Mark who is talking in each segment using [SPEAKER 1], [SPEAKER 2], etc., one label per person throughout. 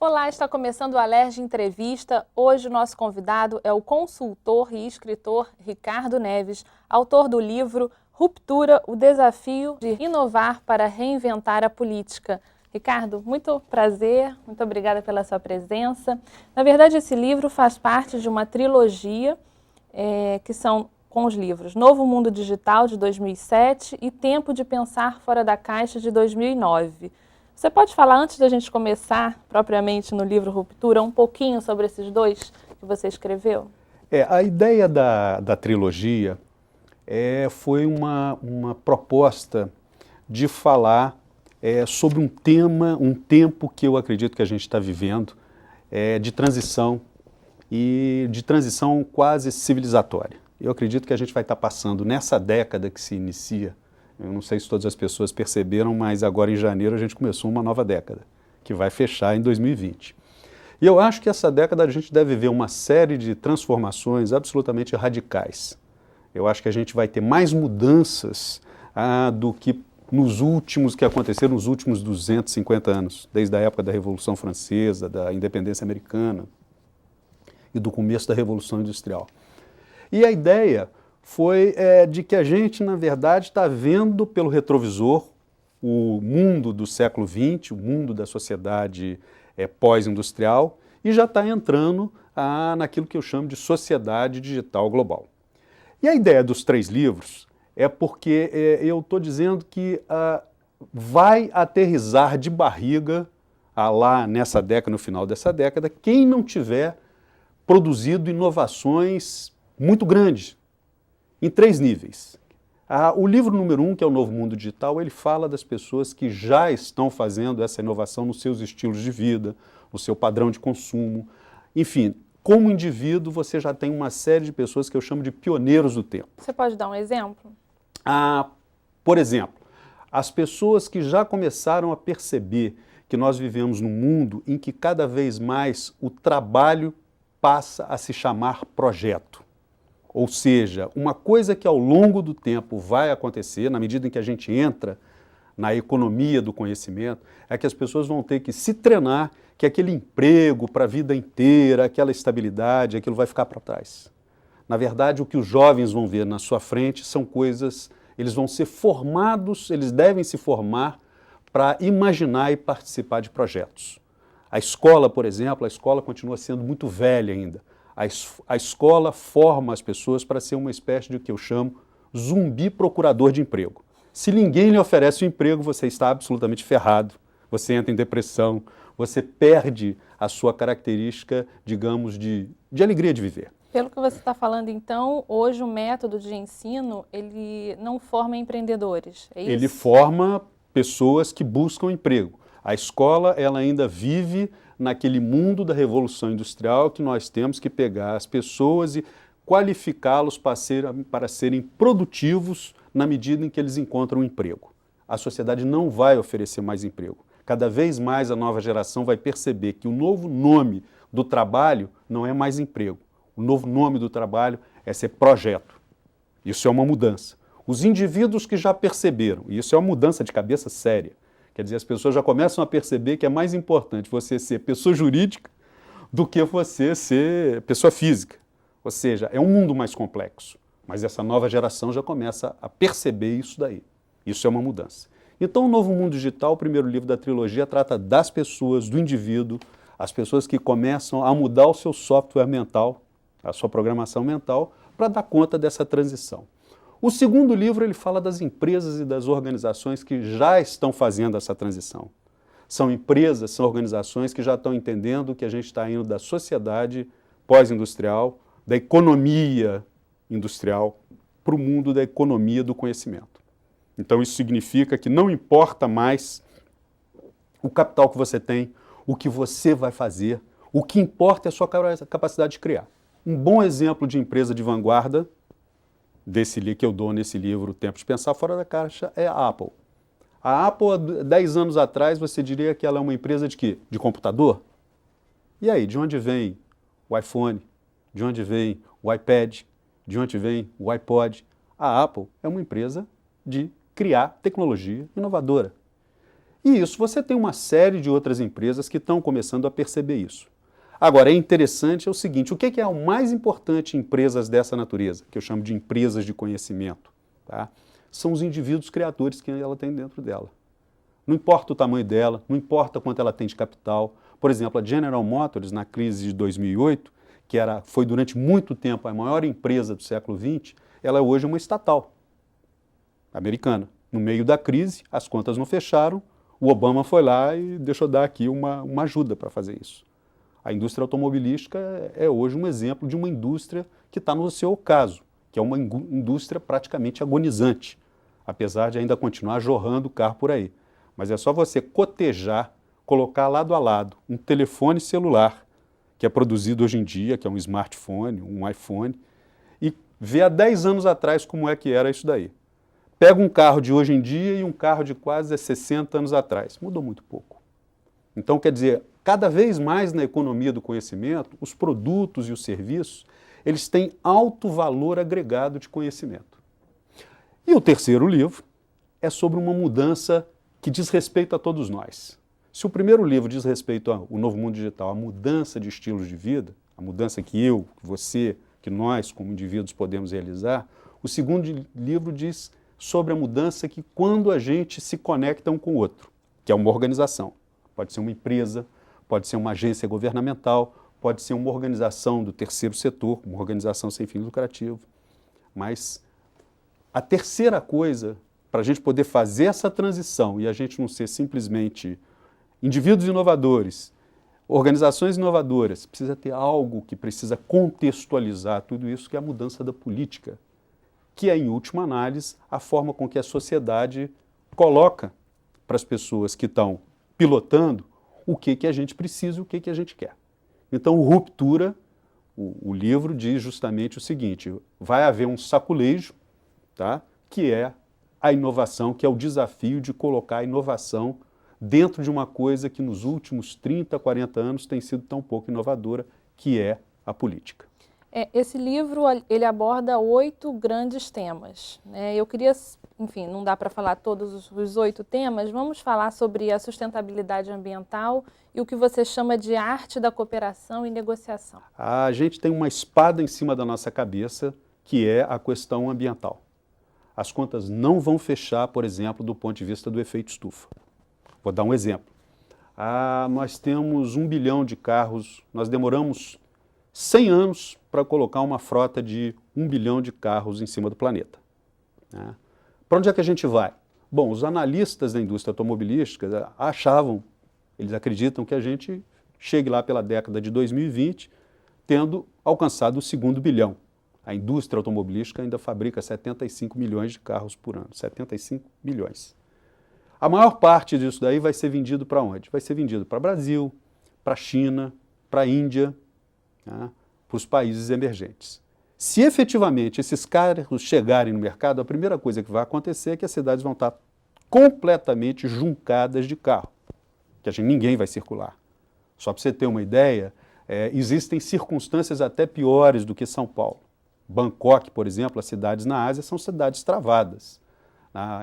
[SPEAKER 1] Olá, está começando o Alerj Entrevista. Hoje o nosso convidado é o consultor e escritor Ricardo Neves, autor do livro Ruptura, o desafio de inovar para reinventar a política. Ricardo, muito prazer, muito obrigada pela sua presença. Na verdade, esse livro faz parte de uma trilogia que são com os livros Novo Mundo Digital, de 2007 e Tempo de Pensar Fora da Caixa, de 2009. Você pode falar, antes da gente começar propriamente no livro Ruptura, um pouquinho sobre esses dois que você escreveu?
[SPEAKER 2] A ideia da trilogia foi uma proposta de falar sobre um tema, um tempo que eu acredito que a gente está vivendo, de transição e de transição quase civilizatória. Eu acredito que a gente vai estar passando nessa década que se inicia. Eu não sei se todas as pessoas perceberam, mas agora em janeiro a gente começou uma nova década, que vai fechar em 2020. E eu acho que essa década a gente deve ver uma série de transformações absolutamente radicais. Eu acho que a gente vai ter mais mudanças do que que aconteceram nos últimos 250 anos, desde a época da Revolução Francesa, da Independência Americana e do começo da Revolução Industrial. E a ideia foi de que a gente, na verdade, está vendo pelo retrovisor o mundo do século XX, o mundo da sociedade pós-industrial, e já está entrando naquilo que eu chamo de sociedade digital global. E a ideia dos 3 livros é porque eu estou dizendo que vai aterrissar de barriga lá nessa década, no final dessa década, quem não tiver produzido inovações muito grandes, em 3 níveis. O livro número 1, que é o Novo Mundo Digital, ele fala das pessoas que já estão fazendo essa inovação nos seus estilos de vida, no seu padrão de consumo. Enfim, como indivíduo, você já tem uma série de pessoas que eu chamo de pioneiros do tempo.
[SPEAKER 1] Você pode dar um exemplo?
[SPEAKER 2] Por exemplo, as pessoas que já começaram a perceber que nós vivemos num mundo em que cada vez mais o trabalho passa a se chamar projeto. Ou seja, uma coisa que ao longo do tempo vai acontecer, na medida em que a gente entra na economia do conhecimento, é que as pessoas vão ter que se treinar que aquele emprego para a vida inteira, aquela estabilidade, aquilo vai ficar para trás. Na verdade, o que os jovens vão ver na sua frente são coisas, eles vão ser formados, eles devem se formar para imaginar e participar de projetos. A escola, por exemplo, a escola continua sendo muito velha ainda. A escola forma as pessoas para ser uma espécie de o que eu chamo zumbi procurador de emprego. Se ninguém lhe oferece um emprego, você está absolutamente ferrado, você entra em depressão, você perde a sua característica, digamos, de alegria de viver.
[SPEAKER 1] Pelo que você está falando, então, hoje o método de ensino, ele não forma empreendedores, é isso?
[SPEAKER 2] Ele forma pessoas que buscam emprego. A escola, ela ainda vive naquele mundo da revolução industrial que nós temos que pegar as pessoas e qualificá-los para serem produtivos na medida em que eles encontram um emprego. A sociedade não vai oferecer mais emprego. Cada vez mais a nova geração vai perceber que o novo nome do trabalho não é mais emprego. O novo nome do trabalho é ser projeto. Isso é uma mudança. Os indivíduos que já perceberam, e isso é uma mudança de cabeça séria, quer dizer, as pessoas já começam a perceber que é mais importante você ser pessoa jurídica do que você ser pessoa física. Ou seja, é um mundo mais complexo. Mas essa nova geração já começa a perceber isso daí. Isso é uma mudança. Então, o Novo Mundo Digital, o primeiro livro da trilogia, trata das pessoas, do indivíduo, as pessoas que começam a mudar o seu software mental, a sua programação mental, para dar conta dessa transição. O segundo livro ele fala das empresas e das organizações que já estão fazendo essa transição. São empresas, são organizações que já estão entendendo que a gente está indo da sociedade pós-industrial, da economia industrial, para o mundo da economia do conhecimento. Então isso significa que não importa mais o capital que você tem, o que você vai fazer, o que importa é a sua capacidade de criar. Um bom exemplo de empresa de vanguarda que eu dou nesse livro, Tempo de Pensar Fora da Caixa, é a Apple. A Apple, há 10 anos atrás, você diria que ela é uma empresa de quê? De computador? E aí, de onde vem o iPhone? De onde vem o iPad? De onde vem o iPod? A Apple é uma empresa de criar tecnologia inovadora. E isso você tem uma série de outras empresas que estão começando a perceber isso. Agora, é interessante o seguinte, o que é o mais importante em empresas dessa natureza, que eu chamo de empresas de conhecimento, tá? São os indivíduos criadores que ela tem dentro dela. Não importa o tamanho dela, não importa quanto ela tem de capital. Por exemplo, a General Motors, na crise de 2008, foi durante muito tempo a maior empresa do século XX, ela hoje é uma estatal americana. No meio da crise, as contas não fecharam, o Obama foi lá e deixou dar aqui uma ajuda para fazer isso. A indústria automobilística é hoje um exemplo de uma indústria que está no seu ocaso, que é uma indústria praticamente agonizante, apesar de ainda continuar jorrando carro por aí. Mas é só você cotejar, colocar lado a lado um telefone celular, que é produzido hoje em dia, que é um smartphone, um iPhone, e ver há 10 anos atrás como é que era isso daí. Pega um carro de hoje em dia e um carro de quase 60 anos atrás. Mudou muito pouco. Então, quer dizer, cada vez mais na economia do conhecimento, os produtos e os serviços, eles têm alto valor agregado de conhecimento. E o terceiro livro é sobre uma mudança que diz respeito a todos nós. Se o primeiro livro diz respeito ao Novo Mundo Digital, a mudança de estilos de vida, a mudança que eu, que você, que nós como indivíduos podemos realizar, o segundo livro diz sobre a mudança que quando a gente se conecta um com o outro, que é uma organização. Pode ser uma empresa, pode ser uma agência governamental, pode ser uma organização do terceiro setor, uma organização sem fins lucrativos. Mas a terceira coisa, para a gente poder fazer essa transição e a gente não ser simplesmente indivíduos inovadores, organizações inovadoras, precisa ter algo que precisa contextualizar tudo isso, que é a mudança da política, que é, em última análise, a forma com que a sociedade coloca para as pessoas que estão pilotando o que a gente precisa e o que a gente quer. Então, o Ruptura, o livro, diz justamente o seguinte, vai haver um saculejo, tá? Que é a inovação, que é o desafio de colocar a inovação dentro de uma coisa que nos últimos 30, 40 anos tem sido tão pouco inovadora, que é a política.
[SPEAKER 1] Esse livro, ele aborda 8 grandes temas, né? Eu queria, enfim, não dá para falar todos os 8 temas, vamos falar sobre a sustentabilidade ambiental e o que você chama de arte da cooperação e negociação.
[SPEAKER 2] A gente tem uma espada em cima da nossa cabeça, que é a questão ambiental. As contas não vão fechar, por exemplo, do ponto de vista do efeito estufa. Vou dar um exemplo. Nós temos 1 bilhão de carros, nós demoramos 100 anos para colocar uma frota de 1 bilhão de carros em cima do planeta. Né? Para onde é que a gente vai? Bom, os analistas da indústria automobilística eles acreditam que a gente chegue lá pela década de 2020, tendo alcançado o 2º bilhão. A indústria automobilística ainda fabrica 75 milhões de carros por ano, 75 milhões. A maior parte disso daí vai ser vendido para onde? Vai ser vendido para o Brasil, para a China, para a Índia, né, para os países emergentes. Se efetivamente esses carros chegarem no mercado, a primeira coisa que vai acontecer é que as cidades vão estar completamente juncadas de carro, que ninguém vai circular. Só para você ter uma ideia, existem circunstâncias até piores do que São Paulo. Bangkok, por exemplo, as cidades na Ásia são cidades travadas.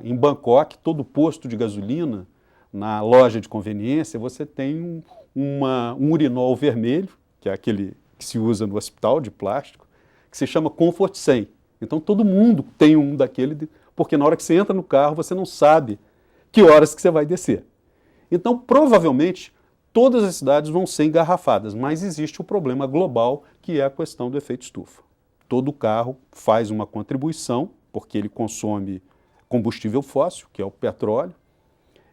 [SPEAKER 2] Em Bangkok, todo posto de gasolina, na loja de conveniência, você tem um urinol vermelho, que é aquele que se usa no hospital, de plástico, que se chama Comfort 100. Então todo mundo tem um daquele, porque na hora que você entra no carro, você não sabe que horas que você vai descer. Então, provavelmente, todas as cidades vão ser engarrafadas, mas existe o problema global, que é a questão do efeito estufa. Todo carro faz uma contribuição, porque ele consome combustível fóssil, que é o petróleo,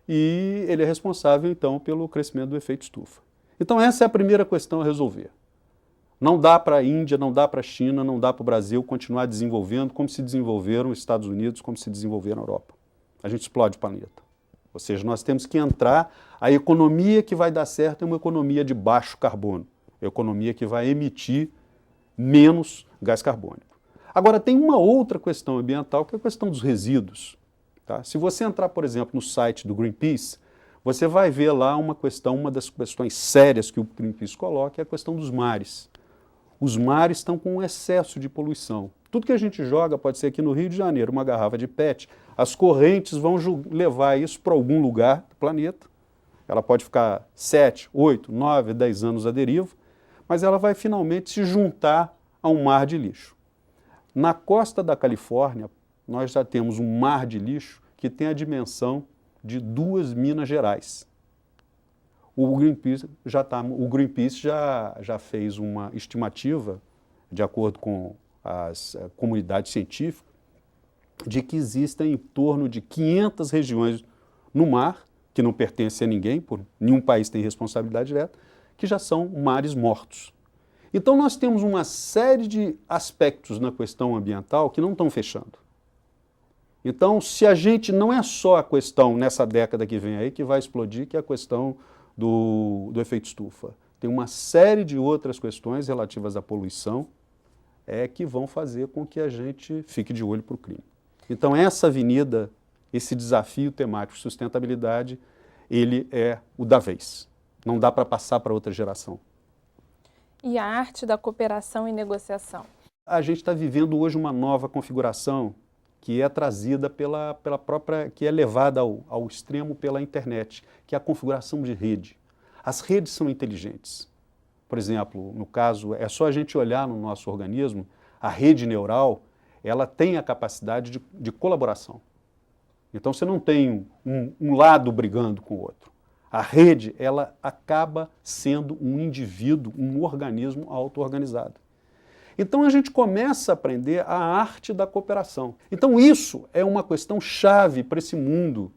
[SPEAKER 2] e ele é responsável, então, pelo crescimento do efeito estufa. Então, essa é a primeira questão a resolver. Não dá para a Índia, não dá para a China, não dá para o Brasil continuar desenvolvendo como se desenvolveram os Estados Unidos, como se desenvolveram a Europa. A gente explode o planeta. Ou seja, nós temos que entrar, a economia que vai dar certo é uma economia de baixo carbono, é a economia que vai emitir menos gás carbônico. Agora, tem uma outra questão ambiental, que é a questão dos resíduos. Tá? Se você entrar, por exemplo, no site do Greenpeace, você vai ver lá uma das questões sérias que o Greenpeace coloca, é a questão dos mares. Os mares estão com um excesso de poluição. Tudo que a gente joga, pode ser aqui no Rio de Janeiro, uma garrafa de PET, as correntes vão levar isso para algum lugar do planeta. Ela pode ficar 7, 8, 9, 10 anos à deriva, mas ela vai finalmente se juntar a um mar de lixo. Na costa da Califórnia, nós já temos um mar de lixo que tem a dimensão de 2 Minas Gerais. O Greenpeace já fez uma estimativa, de acordo com as comunidades científicas, de que existem em torno de 500 regiões no mar, que não pertencem a ninguém, nenhum país tem responsabilidade direta, que já são mares mortos. Então nós temos uma série de aspectos na questão ambiental que não estão fechando. Então, se a gente não é só a questão nessa década que vem aí que vai explodir, que é a questão do efeito estufa. Tem uma série de outras questões relativas à poluição que vão fazer com que a gente fique de olho para o crime. Então, essa avenida, esse desafio temático de sustentabilidade, ele é o da vez. Não dá para passar para outra geração.
[SPEAKER 1] E a arte da cooperação e negociação?
[SPEAKER 2] A gente está vivendo hoje uma nova configuração que é trazida pela própria, que é levada ao extremo pela internet, que é a configuração de rede. As redes são inteligentes. Por exemplo, no caso, é só a gente olhar no nosso organismo, a rede neural, ela tem a capacidade de colaboração. Então você não tem um lado brigando com o outro. A rede, ela acaba sendo um indivíduo, um organismo auto-organizado. Então a gente começa a aprender a arte da cooperação. Então isso é uma questão chave para esse mundo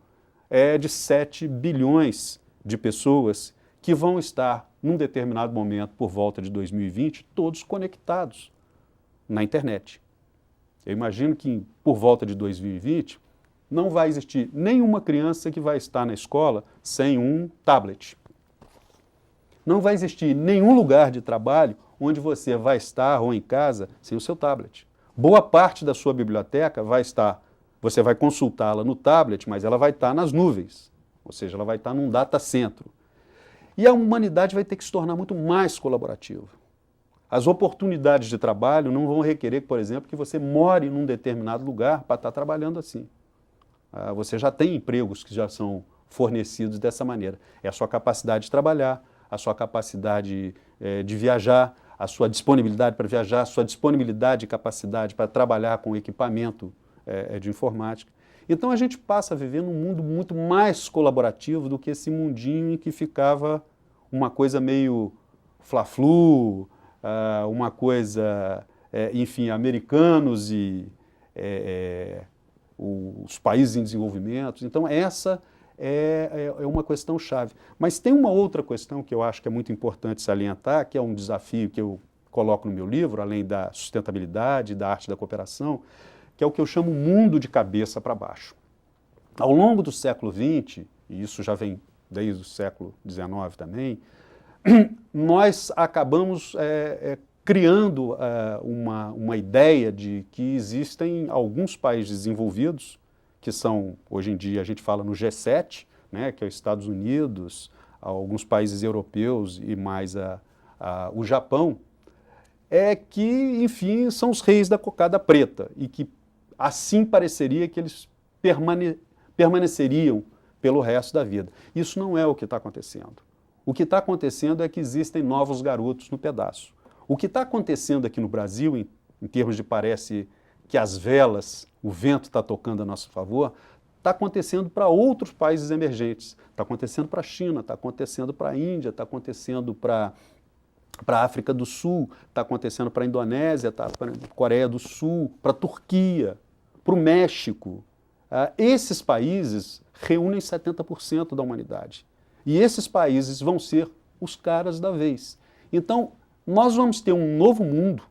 [SPEAKER 2] de 7 bilhões de pessoas que vão estar, num determinado momento, por volta de 2020, todos conectados na internet. Eu imagino que, por volta de 2020, não vai existir nenhuma criança que vai estar na escola sem um tablet. Não vai existir nenhum lugar de trabalho onde você vai estar, ou em casa, sem o seu tablet. Boa parte da sua biblioteca vai estar, você vai consultá-la no tablet, mas ela vai estar nas nuvens, ou seja, ela vai estar num data centro. E a humanidade vai ter que se tornar muito mais colaborativa. As oportunidades de trabalho não vão requerer, por exemplo, que você more num determinado lugar para estar trabalhando assim. Você já tem empregos que já são fornecidos dessa maneira. É a sua capacidade de trabalhar, a sua capacidade de viajar, a sua disponibilidade para viajar, a sua disponibilidade e capacidade para trabalhar com equipamento de informática. Então a gente passa a viver num mundo muito mais colaborativo do que esse mundinho em que ficava uma coisa meio fla-flu, uma coisa, enfim, americanos e os países em desenvolvimento. Então essa é uma questão chave. Mas tem uma outra questão que eu acho que é muito importante salientar, que é um desafio que eu coloco no meu livro, além da sustentabilidade, da arte da cooperação, que é o que eu chamo mundo de cabeça para baixo. Ao longo do século XX, e isso já vem desde o século XIX também, nós acabamos criando uma ideia de que existem alguns países desenvolvidos, que são, hoje em dia, a gente fala no G7, né, que é os Estados Unidos, alguns países europeus e mais o Japão, que, enfim, são os reis da cocada preta e que assim pareceria que eles permaneceriam pelo resto da vida. Isso não é o que está acontecendo. O que está acontecendo é que existem novos garotos no pedaço. O que está acontecendo aqui no Brasil, em termos de parece que as velas, o vento está tocando a nosso favor, está acontecendo para outros países emergentes. Está acontecendo para a China, está acontecendo para a Índia, está acontecendo para a África do Sul, está acontecendo para a Indonésia, para a Coreia do Sul, para a Turquia, para o México. Esses países reúnem 70% da humanidade. E esses países vão ser os caras da vez. Então, nós vamos ter um novo mundo,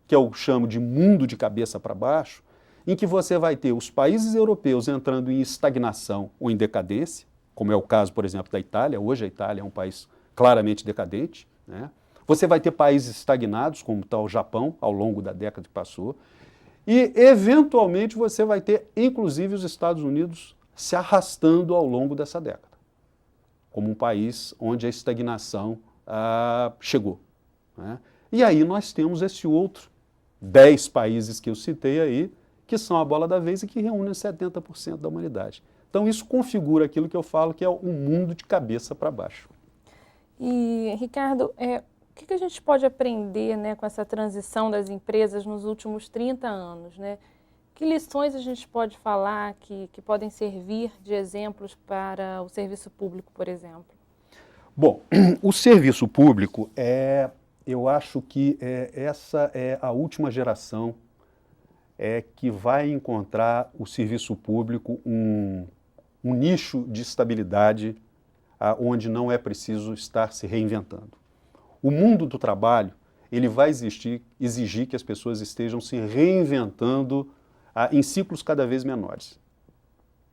[SPEAKER 2] que eu chamo de mundo de cabeça para baixo, em que você vai ter os países europeus entrando em estagnação ou em decadência, como é o caso, por exemplo, da Itália. Hoje a Itália é um país claramente decadente, né? Você vai ter países estagnados, como está o Japão, ao longo da década que passou, e, eventualmente, você vai ter, inclusive, os Estados Unidos se arrastando ao longo dessa década, como um país onde a estagnação chegou, né? E aí nós temos esse outro 10 países que eu citei aí, que são a bola da vez e que reúnem 70% da humanidade. Então isso configura aquilo que eu falo que é um mundo de cabeça para baixo.
[SPEAKER 1] E, Ricardo, o que a gente pode aprender, né, com essa transição das empresas nos últimos 30 anos, né? Que lições a gente pode falar que podem servir de exemplos para o serviço público, por exemplo?
[SPEAKER 2] Bom, o serviço público eu acho que essa é a última geração que vai encontrar o serviço público um nicho de estabilidade onde não é preciso estar se reinventando. O mundo do trabalho, ele vai exigir que as pessoas estejam se reinventando em ciclos cada vez menores.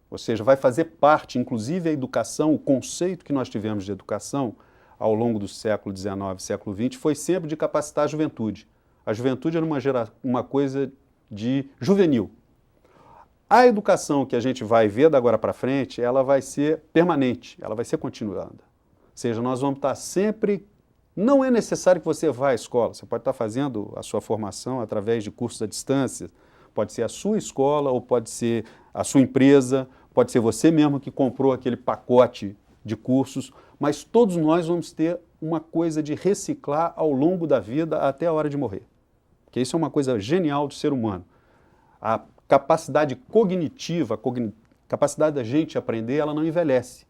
[SPEAKER 2] Ou seja, vai fazer parte, inclusive a educação, o conceito que nós tivemos de educação ao longo do século XIX e século XX foi sempre de capacitar a juventude. A juventude era uma coisa de juvenil. A educação que a gente vai ver da agora para frente, ela vai ser permanente, ela vai ser continuada. Ou seja, nós vamos estar sempre... Não é necessário que você vá à escola, você pode estar fazendo a sua formação através de cursos à distância, pode ser a sua escola ou pode ser a sua empresa, pode ser você mesmo que comprou aquele pacote de cursos, mas todos nós vamos ter uma coisa de reciclar ao longo da vida até a hora de morrer. Porque isso é uma coisa genial do ser humano. A capacidade cognitiva, capacidade da gente aprender, ela não envelhece.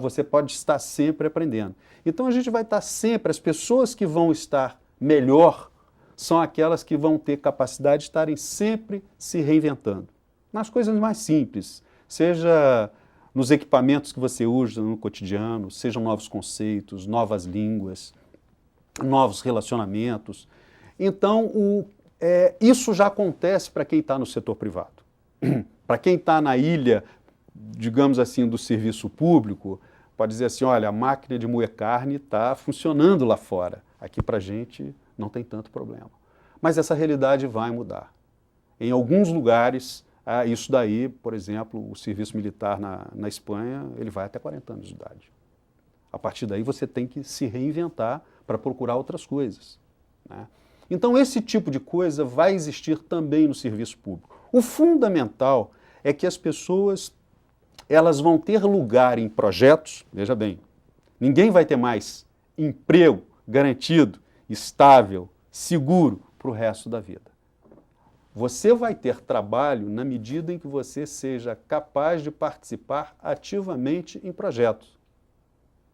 [SPEAKER 2] Você pode estar sempre aprendendo. Então a gente vai estar sempre, as pessoas que vão estar melhor são aquelas que vão ter capacidade de estarem sempre se reinventando. Nas coisas mais simples, seja nos equipamentos que você usa no cotidiano, sejam novos conceitos, novas línguas, novos relacionamentos. Então, isso já acontece para quem está no setor privado. Para quem está na ilha, digamos assim, do serviço público, pode dizer assim, olha, a máquina de moer carne está funcionando lá fora. Aqui para a gente não tem tanto problema. Mas essa realidade vai mudar. Em alguns lugares, isso daí, por exemplo, o serviço militar na Espanha, ele vai até 40 anos de idade. A partir daí você tem que se reinventar para procurar outras coisas, né? Então esse tipo de coisa vai existir também no serviço público. O fundamental é que as pessoas elas vão ter lugar em projetos, veja bem, ninguém vai ter mais emprego garantido, estável, seguro para o resto da vida. Você vai ter trabalho na medida em que você seja capaz de participar ativamente em projetos,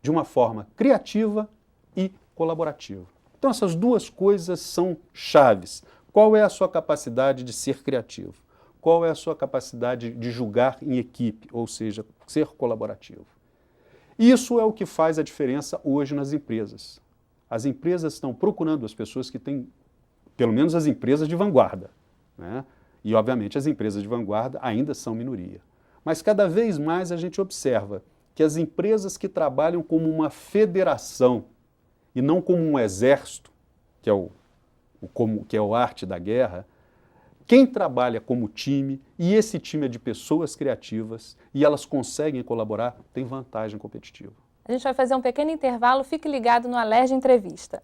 [SPEAKER 2] de uma forma criativa e colaborativa. Então essas duas coisas são chaves. Qual é a sua capacidade de ser criativo? Qual é a sua capacidade de julgar em equipe, ou seja, ser colaborativo? Isso é o que faz a diferença hoje nas empresas. As empresas estão procurando as pessoas que têm, pelo menos as empresas de vanguarda, né? E, obviamente, as empresas de vanguarda ainda são minoria. Mas cada vez mais a gente observa que as empresas que trabalham como uma federação e não como um exército, que é o arte da guerra, quem trabalha como time, e esse time é de pessoas criativas, e elas conseguem colaborar, tem vantagem competitiva.
[SPEAKER 1] A gente vai fazer um pequeno intervalo, fique ligado no Alerj Entrevista.